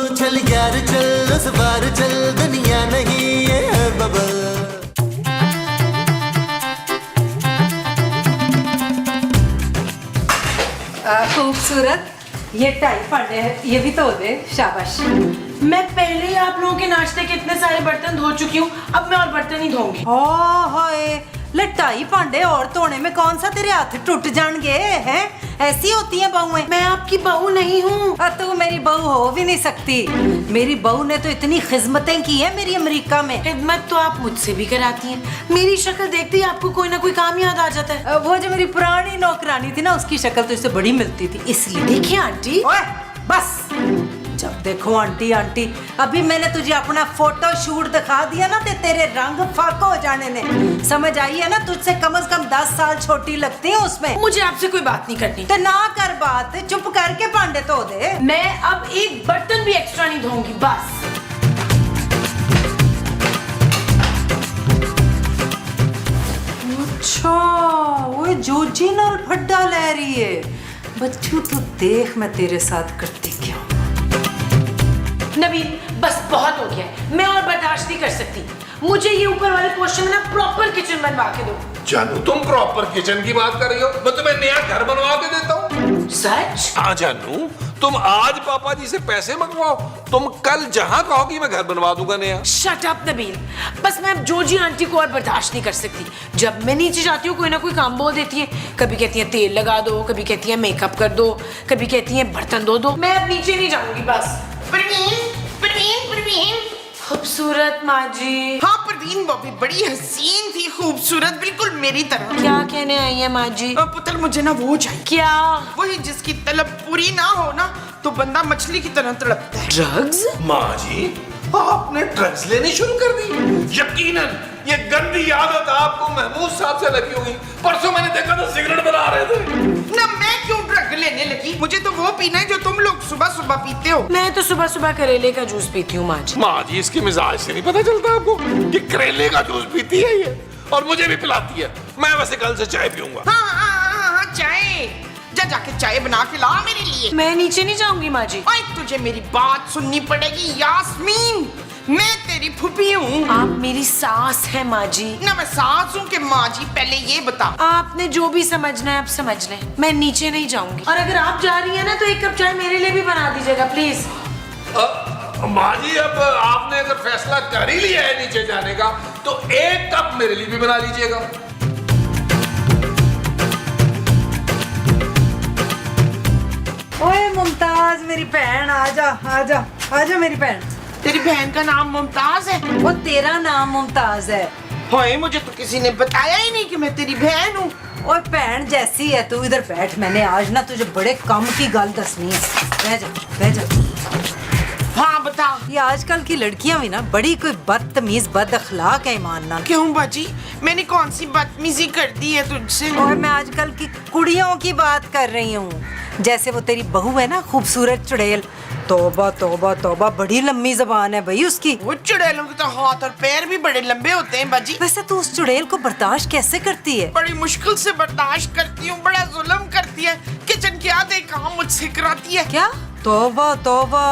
चल यार चल उस बार चल दुनिया नहीं ये है बबल। खूबसूरत ये टाई पांडे है, ये भी धो दे, शाबाश। मैं पहले ही आप लोगों के नाश्ते के इतने सारे बर्तन धो चुकी हूँ, अब मैं और बर्तन ही धोऊंगी। हाय ले टाई पांडे और धोने में कौन सा तेरे हाथ टूट जाएंगे हैं? ऐसी होती है बहुएं। मैं आपकी बहू नहीं हूँ। तू मेरी बहू हो भी नहीं सकती। मेरी बहू ने तो इतनी खिदमतें की है मेरी अमेरिका में। खिदमत तो आप मुझसे भी कराती हैं। मेरी शक्ल देखते ही आपको कोई ना कोई काम याद आ जाता है। वो जो मेरी पुरानी नौकरानी थी ना, उसकी शक्ल तो इससे बड़ी मिलती थी, इसलिए। देखिए आंटी, ओए बस, जब देखो आंटी आंटी। अभी मैंने तुझे अपना फोटो शूट दिखा दिया ना, ते तेरे रंग फाका हो जाने ने। समझ आई है ना, तुझसे कम से कम 10 साल छोटी लगती है उसमें। मुझे आपसे कोई बात नहीं करनी। तो ना कर बात, चुप करके भांडे धो दे। मैं अब एक बर्तन भी एक्स्ट्रा नहीं धोऊंगी, बस। अच्छा, वो जोजी नाल फड्डा ले रही है। बच्चू तू देख मैं तेरे साथ करती क्या। नबील, बस बहुत हो गया, मैं और बर्दाश्त नहीं कर सकती। मुझे ये ऊपर वाले पोर्शन में ना प्रॉपर किचन बनवा के दो। जानू, तुम प्रॉपर किचन की बात कर रही हो? मैं तुम्हें नया घर बनवा के देता हूँ। सच? हाँ जानू, तुम आज पापा जी से पैसे मंगवाओ, तुम कल जहाँ कहोगी मैं घर बनवा दूंगा नया। शट अप नबील, बस मैं अब जोजी आंटी को और बर्दाश्त नहीं कर सकती। जब मैं नीचे जाती हूँ कोई ना कोई काम बोल देती है। कभी कहती है तेल लगा दो, कभी कहती है मेकअप कर दो, कभी कहती है बर्तन धो दो। मैं अब नीचे नहीं जाऊंगी, बस। परवीन, खूबसूरत माँ जी। हाँ परवीन, वो भी बड़ी हसीन थी, खूबसूरत, बिल्कुल मेरी तरह। क्या कहने आई है माँ जी? पुत्र मुझे ना वो चाहिए। क्या? वही जिसकी तलब पूरी ना हो ना तो बंदा मछली की तरह तड़पता है। ड्रग्स? माँ जी, आपने ड्रग्स लेनी शुरू कर दी। यकीनन ये गंदी आदत आपको महमूद साहब से लगी होगी। परसों मैंने देखा था सिगरेट बना रहे थे। ना मैं क्यों ड्रग लेने लगी? मुझे तो वो पीना है जो तुम लोग सुबह सुबह पीते हो। मैं तो सुबह सुबह करेले का जूस पीती हूँ माँ जी। माँ जी, इसके मिजाज से नहीं पता चलता आपको कि करेले का जूस पीती है ये, और मुझे भी पिलाती है। मैं वैसे कल से चाय पीऊंगा। हाँ, चाय। जाके चाय बना के ला मेरे लिए। मैं नीचे नहीं जाऊंगी माँ जी। ओए, तुझे मेरी बात सुननी पड़ेगी यास्मीन, मैं तेरी फूफी हूँ। आप मेरी सास है माँ जी। ना मैं सास हूँ कि माँ जी? पहले ये बता। आपने जो भी समझना है आप समझ लें, मैं नीचे नहीं जाऊंगी। और अगर आप जा रही हैं ना तो एक कप चाय मेरे लिए भी बना दीजिएगा प्लीज। माँ जी, अब आपने अगर फैसला कर ही लिया है नीचे जाने का तो एक कप मेरे लिए भी बना लीजिएगा। ओए मुमताज मेरी बहन, आजा आजा आजा मेरी बहन। तेरी बहन का नाम मुमताज है? वो तेरा नाम मुमताज है। होए, मुझे तो किसी ने बताया ही नहीं कि मैं तेरी बहन हूँ। और बहन जैसी है तू, इधर बैठ। मैंने आज ना तुझे बड़े कम की गल दसनी है। बह जा बह जा। हाँ बता। ये आजकल की लड़कियां भी ना बड़ी कोई बदतमीज बद अखलाक है ईमान नाल। क्यों बाजी, मैंने कौन सी बदतमीजी कर दी है तुझसे? और मैं आजकल की कुड़ियों की बात कर रही हूँ। जैसे वो तेरी बहू है ना, खूबसूरत चुड़ैल। तौबा तौबा तौबा, बड़ी लंबी जबान है भाई उसकी। वो चुड़ैलों के तो हाथ और पैर भी बड़े लंबे होते हैं बाजी। वैसे तू उस चुड़ैल को बर्दाश्त कैसे करती है? बड़ी मुश्किल से बर्दाश्त करती हूँ, बड़ा जुल्म करती है। किचन के आधे काम मुझसे कराती है। क्या? तौबा तौबा।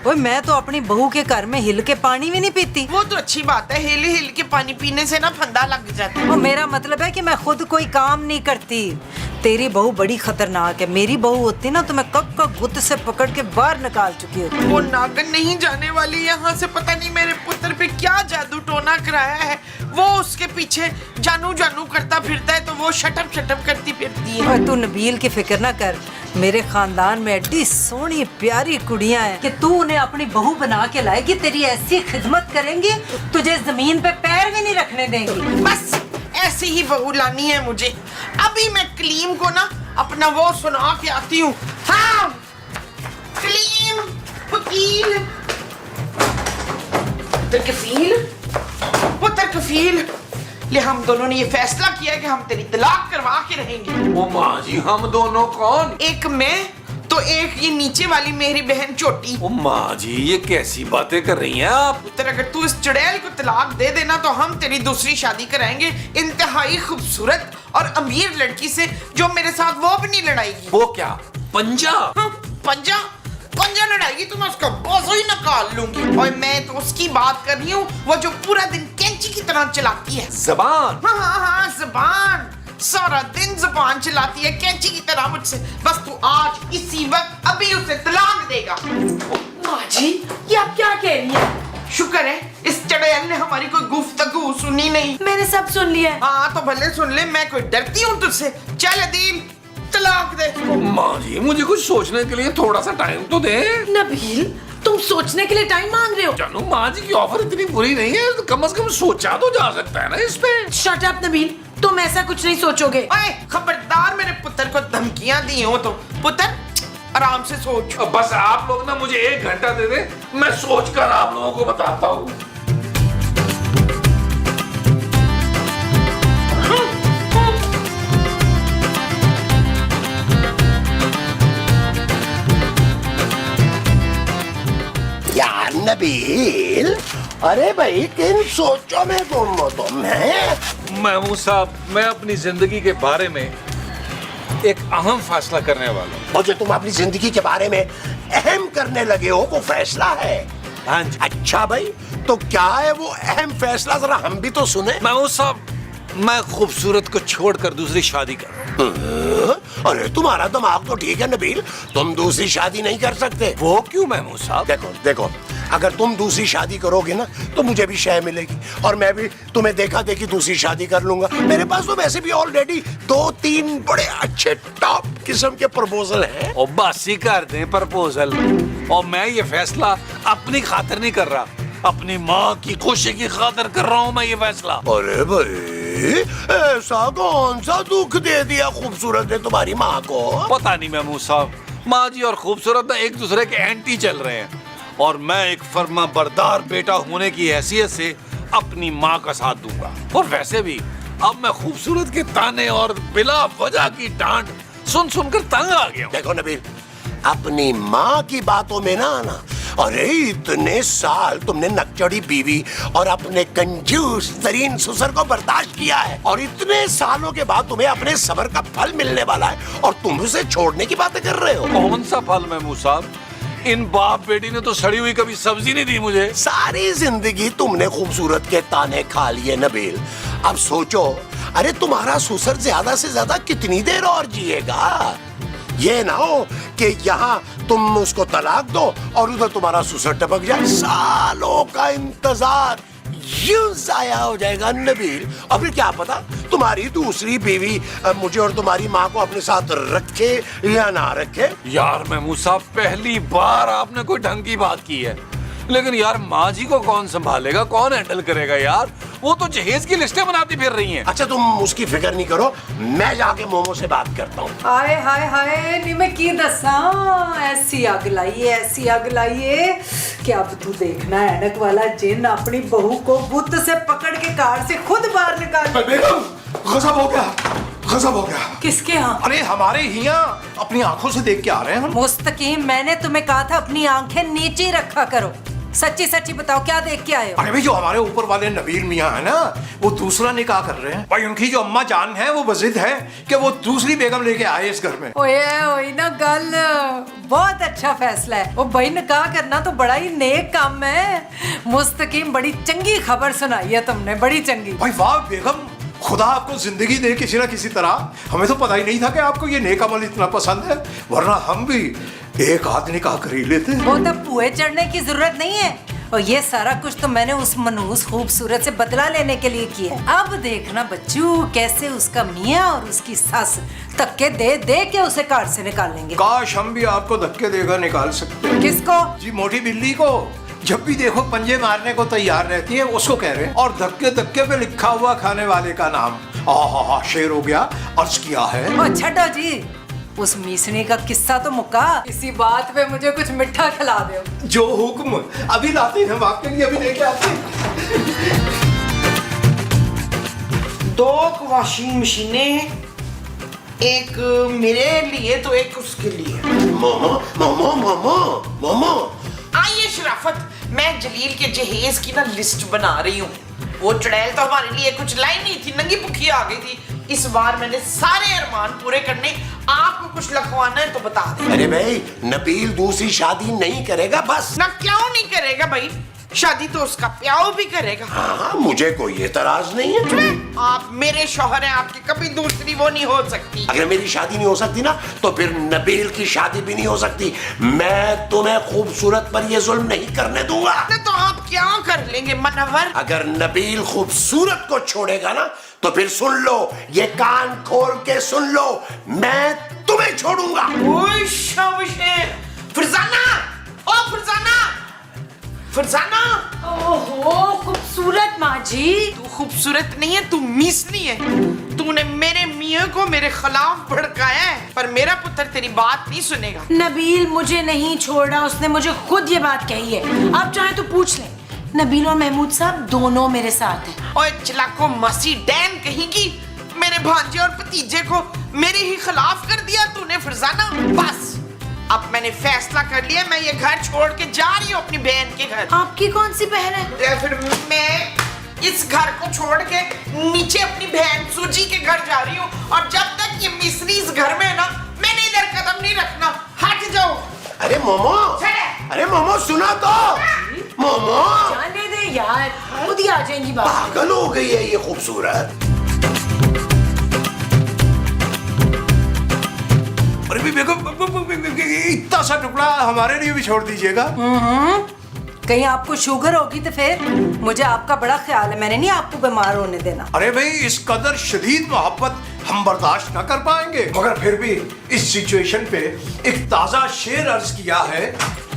ओए, मैं तो अपनी बहू के घर में हिल के पानी भी नहीं पीती। वो तो अच्छी बात है, हिल हिल के पानी पीने से ना फंदा लग जाता है। और मेरा मतलब है कि मैं खुद कोई काम नहीं करती। तेरी बहू बड़ी खतरनाक है। मेरी बहू होती ना तो मैं कब का गुत्त से पकड़ के बाहर निकाल चुकी होती। वो नागन नहीं जाने वाली यहाँ से। पता नहीं मेरे पुत्र पे क्या जादू टोना कराया है। वो उसके पीछे जानू जानू करता फिरता है तो वो शटअप करती फिरती है। और तू नबील की फिक्र ना कर। मेरे खानदान में एडी सोनी प्यारी कुड़ियां हैं कि तू उन्हें अपनी बहू बना के लाएगी। तेरी ऐसी खिदमत करेंगी, तुझे जमीन पे पैर भी नहीं रखने देंगी। बस ऐसी ही बहू लानी है मुझे। अभी मैं कलीम को ना अपना वो सुना के आती हूँ। हाँ कलीम, वकील, पुत्र कफील, ले हम दोनों ने ये फैसला किया है कि हम तेरी तलाक करवा के रहेंगे। ओ माँ जी, हम दोनों कौन? एक मैं तो एक ये नीचे वाली मेरी बहन छोटी। ओ माँ जी, ये कैसी बातें कर रही हैं आप? पुत्र, अगर तू इस चुड़ैल को तलाक दे देना तो हम तेरी दूसरी शादी कराएंगे इंतहाई खूबसूरत और अमीर लड़की से, जो मेरे साथ वो भी नहीं लड़ाएगी। वो क्या, पंजा? हाँ, पंजा लड़ाएगी तो मैं उसका बोझ ही ना काट निकाल लूंगी। और मैं तो उसकी बात कर रही हूँ, वो जो पूरा दिन कैंची की तरह चलाती है। जबान। हाँ, जुबान। सारा दिन जुबान चलाती है कैंची की तरह मुझसे। बस तू आज इसी वक्त अभी उसे तलाक देगा। माँ जी, ये आप क्या कह रही हैं? शुक्र है इस चड़ैल ने हमारी कोई गुफ्तगू सुनी नहीं। मैंने सब सुन लिया है। हाँ तो भले सुन ले, मैं कोई डरती हूँ तुझसे। चल अदील, तलाक दे। माँ जी, मुझे कुछ सोचने के लिए थोड़ा सा टाइम तो दे। नबील, तुम सोचने के लिए टाइम मांग रहे हो? जानू, माँ जी की ऑफर इतनी बुरी नहीं है, तो कम से कम सोचा तो जा सकता है ना इस पे। शट अप नबील, तुम ऐसा कुछ नहीं सोचोगे। ओए खबरदार, मेरे पुत्र को धमकियां दी हो तो पुत्र आराम से सोच। बस आप लोग ना मुझे 1 घंटा दे दे, मैं सोचकर आप लोगों को बताता हूँ। यार नबील, अरे भाई किन सोचों में गुम हो तुम हैं? महमूद साहब, मैं अपनी जिंदगी के बारे में एक अहम फैसला करने वाला हूँ। और जो तुम अपनी जिंदगी के बारे में अहम करने लगे हो वो फैसला है? हाँ जी। अच्छा भाई, तो क्या है वो अहम फैसला, जरा हम भी तो सुने। महमूद साहब, मैं खूबसूरत को छोड़कर दूसरी शादी कर। अरे तुम्हारा दिमाग तो ठीक है नबील, तुम दूसरी शादी नहीं कर सकते। वो क्यों महमूद साहब? देखो देखो, अगर तुम दूसरी शादी करोगे ना तो मुझे भी शय मिलेगी और मैं भी तुम्हें देखा देखी दूसरी शादी कर लूंगा। मेरे पास तो वैसे भी ऑलरेडी 2-3 बड़े अच्छे टॉप किस्म के प्रपोजल हैं। और बस ही कर दें प्रपोजल। और मैं ये फैसला अपनी खातिर नहीं कर रहा, अपनी माँ की खुशी की खातिर कर रहा हूँ मैं ये फैसला। अरे भाई, ऐसा कौन सा दुख दे दिया खूबसूरत ने तुम्हारी माँ को? पता नहीं महमूद साहब, माँ जी और खूबसूरत ना एक दूसरे के एंटी चल रहे हैं और मैं एक फर्मा बरदार बेटा होने की हैसियत से अपनी माँ का साथ दूंगा। और वैसे भी अब मैं खूबसूरत के ताने और बिला वजह की डांट सुन सुनकर तंग आ गया हूं। देखो नबील, अपनी माँ की बातों में ना आना। अरे इतने साल तुमने नकचड़ी बीवी और अपने कंजूस तरीन ससुर को बर्दाश्त किया है और इतने सालों के बाद तुम्हें अपने सब्र का फल मिलने वाला है और तुम उसे छोड़ने की बातें कर रहे हो। कौन सा फल महमूद साहब? इन बाप बेटी ने तो सड़ी हुई कभी सब्जी नहीं दी मुझे। सारी जिंदगी तुमने खूबसूरत के ताने खा लिए नबील। अब सोचो, अरे तुम्हारा ससुर ज्यादा से ज्यादा कितनी देर और जिएगा? ये ना हो कि यहाँ तुम उसको तलाक दो और उधर तुम्हारा ससुर टपक जाए। सालों का इंतजार यूं जाया हो जाएगा नबील। और फिर क्या पता तुम्हारी दूसरी बीवी मुझे और तुम्हारी माँ को अपने साथ रखे या ना रखे। यार महमूद साहब, पहली बार आपने कोई ढंग की बात की है, लेकिन यार माँ जी को कौन संभालेगा, कौन हैंडल करेगा यार? वो तो जहेज की लिस्टें बनाती फिर रही हैं। अच्छा तुम उसकी फिक्र नहीं करो, मैं जाके मोमो से बात करता हूँ। हाय हाय हाय, नी मैं की दसा, ऐसी अग लाइए कि अब तू देखना ऐनक वाला जिन अपनी बहू को बुत से पकड़ के कार से खुद बाहर निकाल। बेगम, गजब हो गया, गजब हो गया। किसके यहाँ? अरे हमारे ही यहाँ, अपनी आंखों से देख के आ रहे हैं हम। मुस्तकीम, मैंने तुम्हें कहा था अपनी आंखें नीचे रखा करो। सच्ची सच्ची बताओ, क्या देख के आए हो? अरे भाई, जो हमारे ऊपर वाले नबील मियाँ है ना, वो दूसरा निकाह कर रहे हैं भाई। उनकी जो अम्मा जान है वो बजिद है कि वो दूसरी बेगम लेके आए इस घर में। ओए ना गल, बहुत अच्छा फैसला है। वो भाई निकाह करना तो बड़ा ही नेक काम है। मुस्तकीम, बड़ी चंगी खबर सुनाई है तुमने, बड़ी चंगी। भाई वाह बेगम, खुदा आपको जिंदगी दे किसी ना किसी तरह। हमें तो पता ही नहीं था कि आपको ये नेक अमल इतना पसंद है, वरना हम भी एक आध निकाह कर ही लेते। वो तो पुए चढ़ने की जरूरत नहीं है, और ये सारा कुछ तो मैंने उस मनहूस खूबसूरत से बदला लेने के लिए किया है। अब देखना बच्चू, कैसे उसका मियाँ और उसकी सास धक्के दे दे के उसे कार से निकालेंगे। काश हम भी आपको धक्के देकर निकाल सकते। किसको? जी, मोटी बिल्ली को। जब भी देखो पंजे मारने को तैयार रहती है, उसको कह रहे हैं। और धक्के धक्के पे लिखा हुआ खाने वाले का नाम। आहा, शेर हो गया, अर्ज किया है। ओ छड्डो जी, उस मीसनी का किस्सा तो मुका। इसी बात पे मुझे कुछ मिठा खिला दो। जो हुक्म, अभी लाते हैं हम आपके लिए, अभी लेके आते हैं। 2 वॉशिंग मशीनें, एक मेरे लिए तो एक उसके लिए। मोमो मोमो मोमो मोमो। आइए शराफत, मैं जलील के जहेज की ना लिस्ट बना रही हूँ। वो चुड़ैल तो हमारे लिए कुछ लाई नहीं थी, नंगी भुखी आ गई थी। इस बार मैंने सारे अरमान पूरे करने। आपको कुछ लखवाना है तो बता दे। अरे भाई, नबील दूसरी शादी नहीं करेगा बस। ना क्यों नहीं करेगा? भाई, शादी तो उसका प्याऊ भी करेगा। हाँ, मुझे कोई एतराज नहीं है। आप मेरे शौहर हैं, आपकी कभी दूसरी वो नहीं हो सकती। अगर मेरी शादी नहीं हो सकती ना, तो फिर नबील की शादी भी नहीं हो सकती। मैं तुम्हें खूबसूरत पर ये जुल्म नहीं करने दूंगा। तो आप क्या कर लेंगे मनवर? अगर नबील खूबसूरत को छोड़ेगा ना, तो फिर सुन लो, ये कान खोल के सुन लो, मैं तुम्हें छोड़ूंगा। ओए शाबाश फरजाना, ओ फरजाना, फरजाना। ओहो खूबसूरत माँ जी। तू खूबसूरत नहीं है, तू मीसनी है। तूने मेरे मियाँ को मेरे खिलाफ भड़काया है, पर मेरा पुत्र तेरी बात नहीं सुनेगा। नबील मुझे नहीं छोड़ा, उसने मुझे खुद ये बात कही है। आप चाहे तो पूछ लें, नबील और महमूद साहब दोनों मेरे साथ हैं। ओए चलाको मसी डैन कहेगी, मेरे भांजे और भतीजे को मेरे ही खिलाफ कर दिया तूने फरजाना। बस अब मैंने फैसला कर लिया, मैं ये घर छोड़ के जा रही हूँ अपनी बहन के घर। आपकी कौन सी बहन है? या फिर मैं इस घर को छोड़ के नीचे अपनी बहन सूजी के घर जा रही हूँ, और जब तक ये मिस्री इस घर में है ना, मैंने इधर कदम नहीं रखना। हट जाओ। अरे मोमो, अरे मोमो सुना तो, मोमो। जाने दे यार, खुद ही आ जाएंगी बात। पागल हो गई है ये खूबसूरत। अरे भी बेगम, इतना सा टुकड़ा हमारे लिए भी छोड़ दीजिएगा। कहीं आपको शुगर होगी तो फिर मुझे आपका बड़ा ख्याल है, मैंने नहीं आपको बीमार होने देना। अरे भाई, इस कदर शदीद मोहब्बत हम बर्दाश्त न कर पाएंगे, मगर फिर भी इस सिचुएशन पे एक ताजा शेर अर्ज किया है।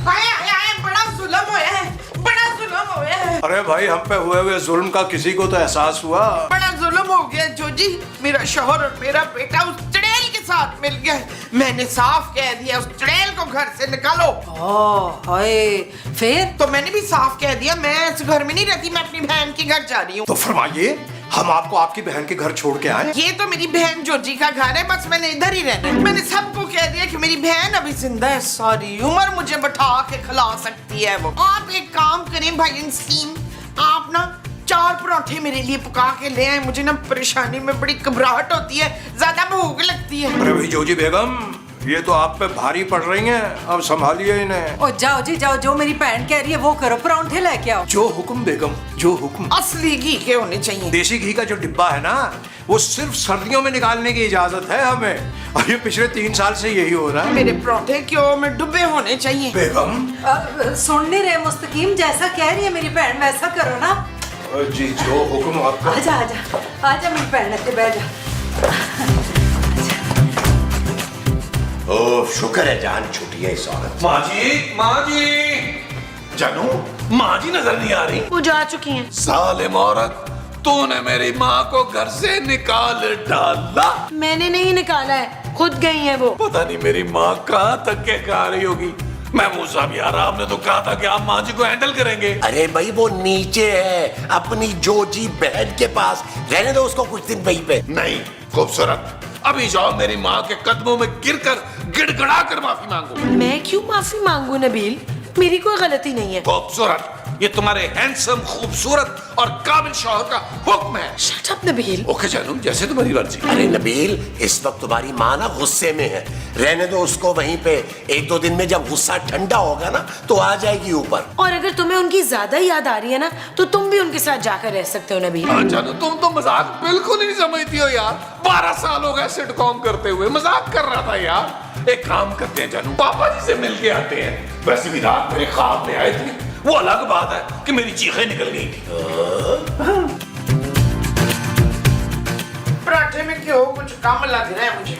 आए, बड़ा जुल्म होया है, बड़ा जुल्म होया है। अरे भाई, हम पे हुए हुए जुल्म का किसी को तो एहसास हुआ? बड़ा जुल्म हो गया जोजी, मेरा शौहर और मेरा बेटा उस चुड़ैल के साथ मिल गया। मैंने साफ कह दिया उस चुड़ैल को घर से निकालो। हाय, फिर तो मैंने भी साफ कह दिया मैं इस घर में नहीं रहती, मैं अपनी बहन के घर जा रही हूँ। तो फरमाइए, हम आपको आपकी बहन के घर छोड़ के आए। ये तो मेरी बहन जोजी का घर है, बस मैंने इधर ही रहना है। मैंने सबको कह दिया कि मेरी बहन अभी जिंदा है, सारी उम्र मुझे बैठा के खिला सकती है वो। आप एक काम करें भाई नसीम, आप ना 4 पराठे मेरे लिए पका के ले आए। मुझे ना परेशानी में बड़ी घबराहट होती है, ज्यादा भूख लगती है। अरे भाई जोजी बेगम, ये तो आप पे भारी पड़ रही हैं, अब संभालिए इन्हें। ओ जाओ जी जाओ, जो मेरी बहन कह रही है वो करो, परांठे लेके आओ। जो हुक्म बेगम, जो हुक्म। असली घी के होने चाहिए। देसी घी का जो डिब्बा है ना, वो सिर्फ सर्दियों में निकालने की इजाजत है हमें, और ये पिछले 3 साल से यही हो रहा है। मेरे पराठे क्यों में डुबे होने चाहिए। बेगम सुन नहीं रहे मुस्तकीम, जैसा कह रही है मेरी बहन वैसा करो ना। जी, जो हुक्म आपका। आजा आजा आजा मेरी बहन, इतने बैठ जा। ओ शुक्र है जान छुट्टी है इस औरत। माँ जी, जानू, माँ जी नजर नहीं आ रही। वो जा चुकी हैं। सालिम औरत, तूने मेरी माँ को घर से निकाल डाला। मैंने नहीं निकाला है, खुद गई है वो। पता नहीं मेरी माँ कहाँ तक के कहा रही होगी। महमूद साहब यार, आपने तो कहा था कि आप माँ जी को हैंडल करेंगे। अरे भाई, वो नीचे है अपनी जोजी बहन के पास, रहने दो उसको कुछ दिन वहीं पे। नहीं खूबसूरत, अभी जाओ मेरी माँ के कदमों में गिरकर गिड़गड़ा कर माफी मांगो। मैं क्यों माफी मांगू नबील, मेरी कोई गलती नहीं है। खूबसूरत, ये तुम्हारे हैंडसम, खूबसूरत और काबिल शौहर का हुक्म है। Shut up Nabeel. ओके जानू, जैसे तुम्हारी मर्जी। अरे नबील, इस वक्त तुम्हारी माँ ना गुस्से में है, रहने दो उसको वहीं पे। 1-2 दिन में जब गुस्सा ठंडा होगा ना, तो आ जाएगी ऊपर। और अगर तुम्हें उनकी ज्यादा याद आ रही है ना, तो तुम भी उनके साथ जाकर रह सकते हो नबील। हाँ जानू, तुम तो मजाक बिल्कुल ही नहीं समझती हो यार। 12 साल हो गए सिटकॉम करते हुए, मजाक कर रहा था यार। एक काम करते हैं जानू, पापा जी से मिल के आते हैं। वैसे भी रात मेरे ख्वाब में आए थे, वो अलग बात है कि मेरी चीखें निकल गई थी। पराठे में क्यों कुछ कम लग रहा है मुझे।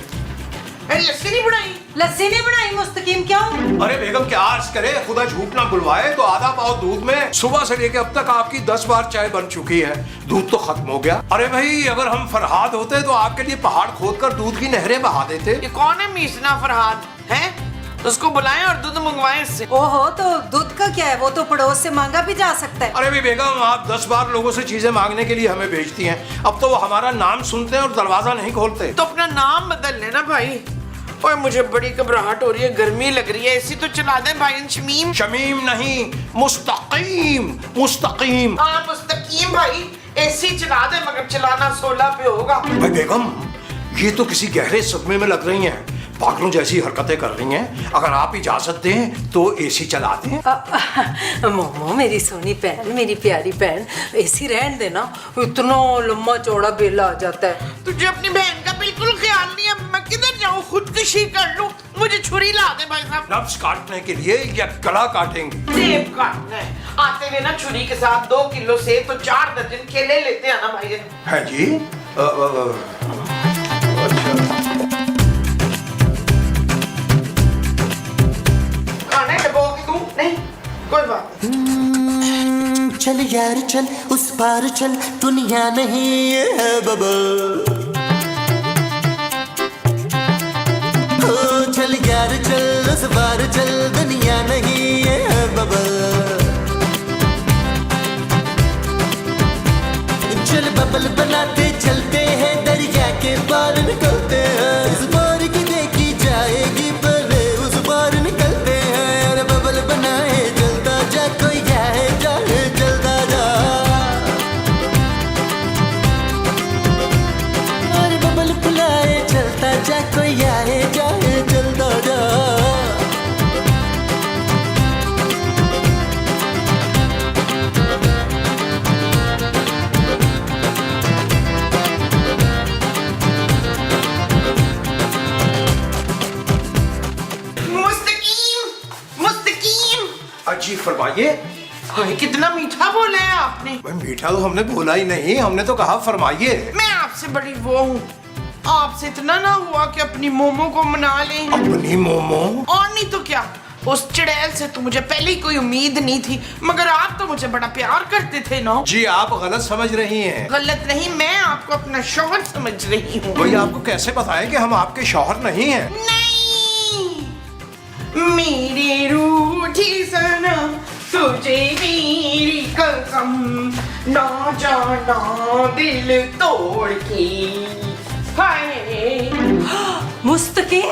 अरे लस्सी नहीं बनाई? लस्सी नहीं बनाई मुस्तकीम, क्यों? अरे बेगम, क्या अर्ज करे, खुदा झूठ ना बुलवाए, तो आधा पाव दूध में सुबह से लेके अब तक आपकी 10 बार चाय बन चुकी है, दूध तो खत्म हो गया। अरे भाई, अगर हम फरहाद होते तो आपके लिए पहाड़ खोदकर दूध की नहरें बहा देते। ये कौन है मीसना फरहाद है? उसको बुलाएं और दूध मंगवाएं इससे। ओहो, तो दूध का क्या है, वो तो पड़ोस से मांगा भी जा सकता है। अरे भी बेगम, आप 10 बार लोगों से चीजें मांगने के लिए हमें भेजती हैं, अब तो वो हमारा नाम सुनते हैं और दरवाजा नहीं खोलते। तो अपना नाम बदल लेना भाई। ओए मुझे बड़ी घबराहट हो रही है, गर्मी लग रही है, एसी तो चला दें भाई। शमीम शमीम नहीं, मुस्तकीम, मुस्तकीम। हाँ मुस्तकीम भाई, एसी चला दे, मगर चलाना 16 पे होगा। भाई बेगम, ये तो किसी गहरे सदमे में लग रही हैं। पागलों जैसी हरकतें कर रही हैं। अगर आप इजाजत दें तो एसी चला दें। मोमो मेरी सोनी बहन, मेरी प्यारी बहन, एसी रहन देना, इतना लंबा चौड़ा बिल आ जाता है। तुझे अपनी बहन का बिल्कुल ख्याल नहीं है। मैं किधर जाऊँ, खुदकुशी कर लूँ? मुझे छुरी ला दे भाई साहब। नब्ज काटने के लिए या गला काटेंगे? सेब काटना है। आते हुए ना छुरी के साथ 2 किलो सेब तो 4 दर्जन केले लेते हैं ना भाई। है जी। खाना डबो के दूं? नहीं, कोई बात नहीं। चल यार चल उस पार चल, दुनिया नहीं ये है बबल। चल यार चल उस पार चल, दुनिया नहीं ये है बबल। चल बबल बनाते चलते हैं, दरिया के पार निकलते हैं। उस पार की देखी जाएगी पहले, उस पार निकलते हैं। अरे बबल बनाए चलता जा, कोई जाए जाए चलता जा। अरे बबल बुलाए चलता जा, कोई आए जाए चलता जा। जी फरमाइए। हाय, कितना मीठा बोला है आपने। भाई मीठा तो हमने बोला ही नहीं, हमने तो कहा फरमाइए। मैं आपसे बड़ी वो हूँ, आपसे इतना ना हुआ कि अपनी मोमो को मना लें। अपनी मोमो? और नहीं तो क्या, उस चुड़ैल से तो मुझे पहले ही कोई उम्मीद नहीं थी, मगर आप तो मुझे बड़ा प्यार करते थे ना। जी आप गलत समझ रही हैं। गलत नहीं, मैं आपको अपना शौहर समझ रही हूँ। भाई आपको कैसे बताएं कि हम आपके शौहर नहीं हैं? नहीं, मेरी रूठी सनम, तुझे मेरी कसम, ना जाना दिल तोड़ के। हाय मुस्तकीम,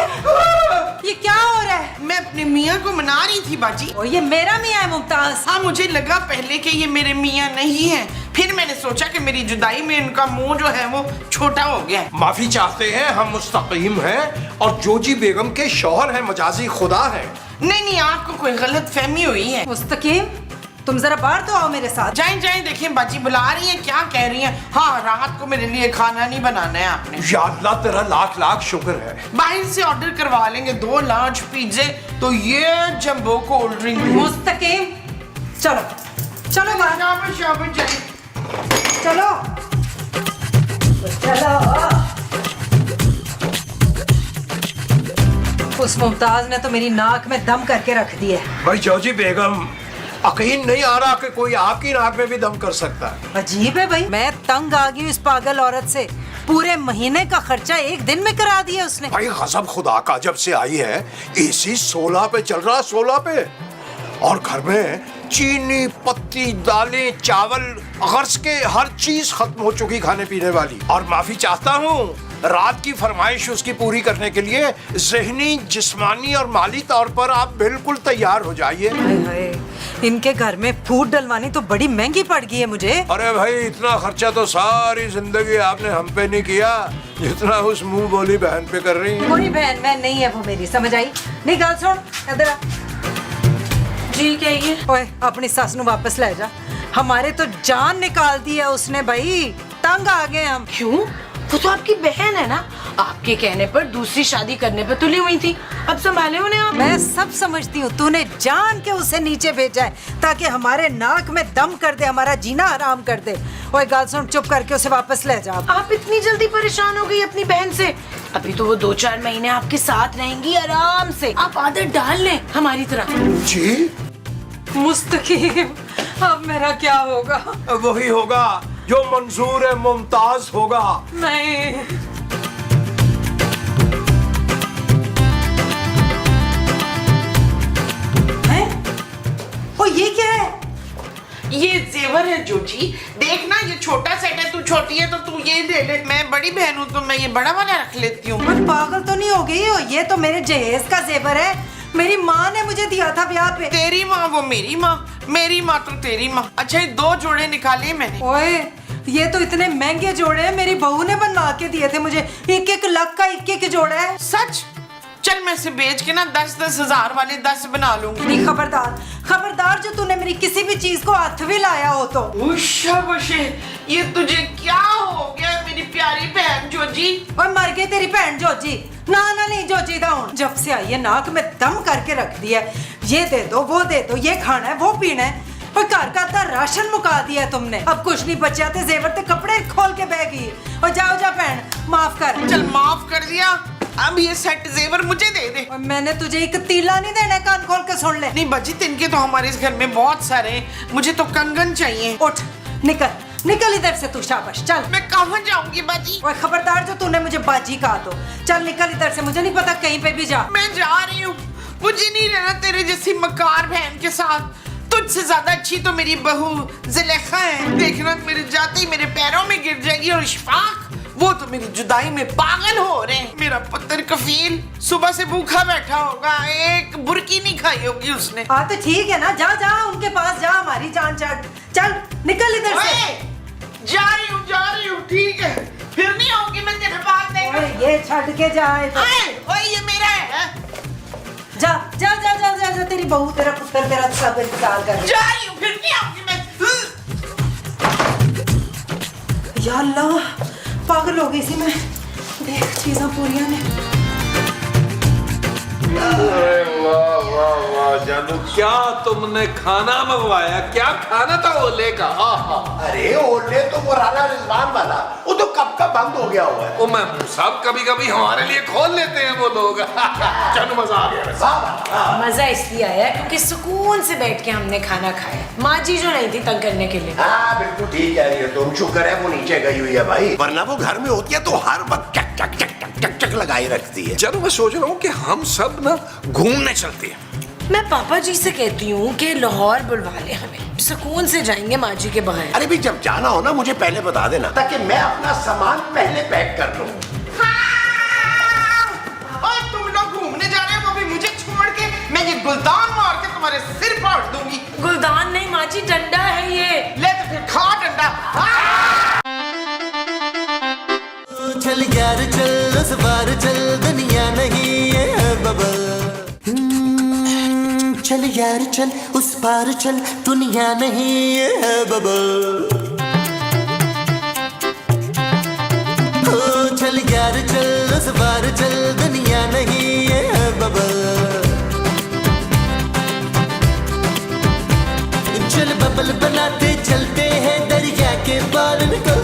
ये क्या हो रहा है? मैं अपने मियाँ को मना रही थी बाजी। और ये मेरा मियाँ है मुमताज। हाँ, मुझे लगा पहले कि ये मेरे मियाँ नहीं है, फिर मैंने सोचा कि मेरी जुदाई में इनका मुंह जो है वो छोटा हो गया है। माफी चाहते हैं, हम मुस्तकीम हैं और जोजी बेगम के शौहर हैं, मजाजी खुदा हैं। नहीं नहीं, आपको कोई गलत फहमी हुई है। मुस्तकीम, तुम जरा बाहर तो आओ मेरे साथ। जाएं जाएं, देखिए बाजी बुला रही हैं, क्या कह रही हैं। हाँ, राहत को मेरे लिए खाना नहीं बनाना है आपने। या अल्लाह तेरा लाख लाख शुक्र है। बाहर से ऑर्डर करवा लेंगे 2 लार्ज पिज्जे, तो ये जंबो कोल्ड ड्रिंक। मुस्तकीम, चलो चलो बाहर, शाबाश शाबाश, जाएं। चलो चलो। उस मुमताज ने तो मेरी नाक में दम करके रख दिया है। भाई जोजी बेगम, यकीन नहीं आ रहा कि कोई आपकी नाक में भी दम कर सकता है। अजीब है भाई, मैं तंग आ गई इस पागल औरत से। पूरे महीने का खर्चा एक दिन में करा दिया उसने। भाई गजब खुदा का, जब से आई है एसी 16 पे चल रहा, 16 पे। और घर में चीनी, पत्ती, दालें, चावल, गर्ज के हर चीज खत्म हो चुकी खाने पीने वाली। और माफी चाहता हूँ, रात की फरमाइश उसकी पूरी करने के लिए ज़हनी, जिस्मानी और माली तौर पर आप बिल्कुल तैयार हो जाइए। इनके घर में फूड डलवानी तो बड़ी महंगी पड़ गई है मुझे। अरे भाई, इतना खर्चा तो सारी जिंदगी आपने हम पे नहीं किया जितना उस मुंह बोली बहन पे कर रही है। कोई बहन बहन नहीं है वो मेरी, समझ आई? नहीं, गल सुन, इधर आ। जी कहिए। ओए, अपनी सास नू वापस ले जा। हमारे तो जान निकाल दी है उसने भाई, तंग आ गए हम। क्यों? वो तो आपकी बहन है ना, आपके कहने पर दूसरी शादी करने पर तुली हुई थी, अब संभाले उन्हें आप। मैं सब समझती हूँ, तूने जान के उसे नीचे भेजा है ताकि हमारे नाक में दम कर दे, हमारा जीना हराम कर दे। ओए गाल सुन, चुप करके उसे वापस ले जा। आप इतनी जल्दी परेशान हो गई अपनी बहन से? अभी तो वो 2-4 महीने आपके साथ रहेंगी आराम से। आप आदत डाल लें हमारी तरह। जी मुस्तकीम, अब मेरा क्या होगा? वही होगा जो मंजूर है, मुमताज होगा। नहीं, है? ओ, ये क्या है? ये जेवर है जोजी, देखना ये छोटा सेट है, तू छोटी है तो तू ये ले ले। मैं बड़ी बहन हूँ तो मैं ये बड़ा वाला रख लेती हूँ। पर पागल तो नहीं हो गई हो? ये तो मेरे जहेज का जेवर है, मेरी माँ ने मुझे दिया था ब्याह पे। तेरी माँ वो मेरी माँ, मेरी माँ तो तेरी माँ। अच्छा, ये 2 जोड़े निकाले मैंने। ओए, ये तो इतने महंगे जोड़े हैं, मेरी बहू ने बनवा के दिए थे मुझे। 1-1 लाख का 1-1 जोड़ा है। सच? चल मैं इसे बेच के ना 10-10 हजार वाले 10 बना लूंगी। नहीं, खबरदार खबरदार, जो तूने मेरी किसी भी चीज को हाथ भी लाया हो तो। उषा बशे, ये तुझे क्या हो गया मेरी प्यारी बहन जोजी? और मर गई तेरी बहन जोजी। ना ना नहीं जोजी दा हूं, जब से आई है नाक में दम करके रख दिया है। ये दे दो, वो दे दो, ये खाना है, वो पीना है। और घर का आधा राशन मुका दिया है तुमने। अब कुछ नहीं बचा, थे जेवर ते कपड़े खोल के बह गई। और जाओ जा बहन, माफ कर। चल माफ कर दिया, अब ये सेट जेवर मुझे दे दे। और मैंने तुझे एक तीला नहीं देना, कान खोल के सुन ले। नहीं बजी, तिनके तो हमारे इस घर में बहुत सारे हैं, मुझे तो कंगन चाहिए। उठ, निकल निकल इधर से तू, शाबाश चल। मैं कहाँ जाऊंगी बाजी? और खबरदार जो तूने मुझे बाजी कहा तो। चल निकल इधर से, मुझे नहीं पता, कहीं पे भी जा। मैं जा रही हूँ, मुझे नहीं रहना तेरे जैसी मकार बहन के साथ। तुझसे ज्यादा अच्छी तो मेरी बहू ज़ुलेखा है। देखना मेरे जाते ही मेरे पैरों में गिर जाएगी। और इशफाक, वो तो मेरी जुदाई में पागल हो रहे हैं। मेरा पुत्र कफील सुबह से भूखा बैठा होगा, एक बुर्की नहीं खाई होगी उसने। हाँ तो ठीक है ना, जा जा उनके पास जा, हमारी जान चाट। चल निकल इधर से। ओए, जा रही हूँ, ठीक है, फिर नहीं आऊंगी मैं तेरे पास। ओए, ये छੱਡ के जाए तो। ओए, ये मेरा है। जा जा जा जा जा, जा तेरी बहू, तेरा पुत्र, तेरा सब इंतजार कर रहे हैं। जा रही हूँ, फिर नहीं आऊंगी मैं। या अल्लाह, पागल हो गई थी मैं। देख चीज़ां पूरियां ने। वाह वाह वाह जानू, क्या तुमने खाना मंगवाया? क्या खाना था ओले का? अरे ओले तो वो राना रिजवान वाला, वो तो कब का बंद हो गया हुआ है। ओ महमूद साहब, कभी कभी हमारे लिए खोल लेते हैं वो लोग। जानू मजा आ गया वैसे। मजा इसलिए आया क्योंकि सुकून से बैठ के हमने खाना खाया। माँ जी जो नहीं थी तंग करने के लिए। हाँ बिल्कुल ठीक कह रही हो तुम, शुक्र है वो नीचे गई हुई है भाई, वरना वो घर में होती है तो हर वक्त चक चक चक चक चक चक लगाई रखती है। जानू, मैं सोच रहा हूँ कि हम सब ना घूमने चलते हैं। मैं पापा जी से कहती हूँ कि लाहौर बुलवा ले हमें, सुकून से जाएंगे माँ जी के बगैर। अरे भी जब जाना हो ना मुझे पहले बता देना, ताकि मैं अपना सामान पहले पैक कर लूं। और तुम लोग घूमने जा रहे हो, वो भी मुझे छोड़ के? मैं ये गुलदान मार के तुम्हारे सिर फाड़ दूंगी। गुलदान नहीं माँ जी, डंडा है ये। ले तो फिर खा डंडा। चल यार चल, उस बार चल, दुनिया नहीं है बबल। चल यार चल, उस पार चल, दुनिया नहीं है बबल। ओ चल यार चल, उस पार चल, दुनिया नहीं है बबल। चल बबल बनाते चलते हैं, दरिया के पार निकल